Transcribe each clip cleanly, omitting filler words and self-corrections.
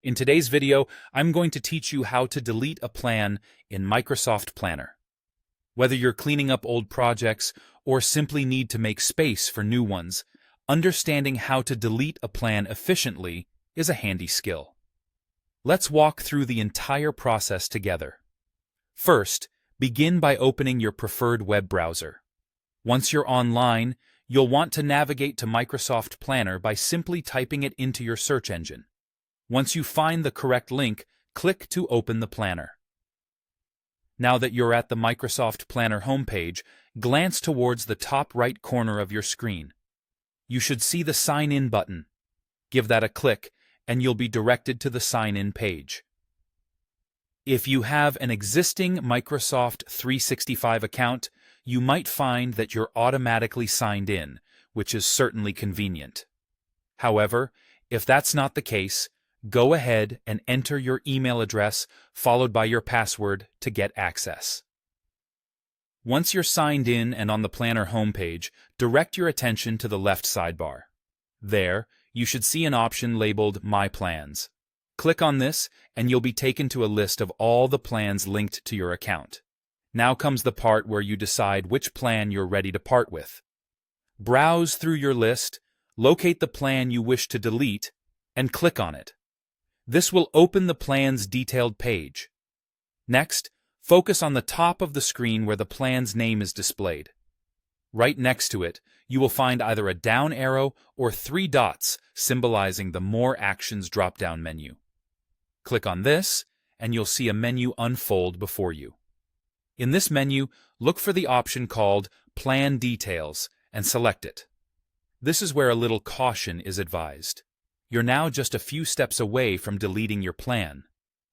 In today's video, I'm going to teach you how to delete a plan in Microsoft Planner. Whether you're cleaning up old projects or simply need to make space for new ones, understanding how to delete a plan efficiently is a handy skill. Let's walk through the entire process together. First, begin by opening your preferred web browser. Once you're online, you'll want to navigate to Microsoft Planner by simply typing it into your search engine. Once you find the correct link, click to open the planner. Now that you're at the Microsoft Planner homepage, glance towards the top right corner of your screen. You should see the Sign In button. Give that a click, and you'll be directed to the Sign In page. If you have an existing Microsoft 365 account, you might find that you're automatically signed in, which is certainly convenient. However, if that's not the case, go ahead and enter your email address followed by your password to get access. Once you're signed in and on the Planner homepage, direct your attention to the left sidebar. There, you should see an option labeled My Plans. Click on this, and you'll be taken to a list of all the plans linked to your account. Now comes the part where you decide which plan you're ready to part with. Browse through your list, locate the plan you wish to delete, and click on it. This will open the plan's detailed page. Next, focus on the top of the screen where the plan's name is displayed. Right next to it, you will find either a down arrow or 3 dots symbolizing the More Actions drop-down menu. Click on this, and you'll see a menu unfold before you. In this menu, look for the option called Plan Details and select it. This is where a little caution is advised. You're now just a few steps away from deleting your plan.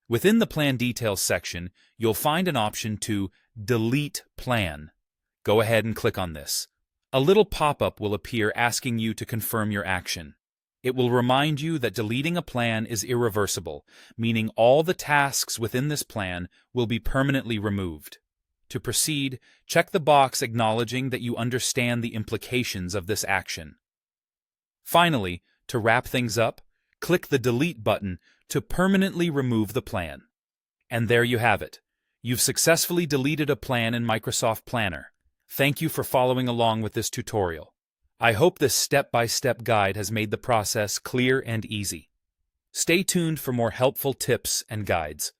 Within the Plan Details section, you'll find an option to Delete Plan. Go ahead and click on this. A little pop-up will appear asking you to confirm your action. It will remind you that deleting a plan is irreversible, meaning all the tasks within this plan will be permanently removed. To proceed, check the box acknowledging that you understand the implications of this action. Finally, to wrap things up, click the Delete button to permanently remove the plan. And there you have it. You've successfully deleted a plan in Microsoft Planner. Thank you for following along with this tutorial. I hope this step-by-step guide has made the process clear and easy. Stay tuned for more helpful tips and guides.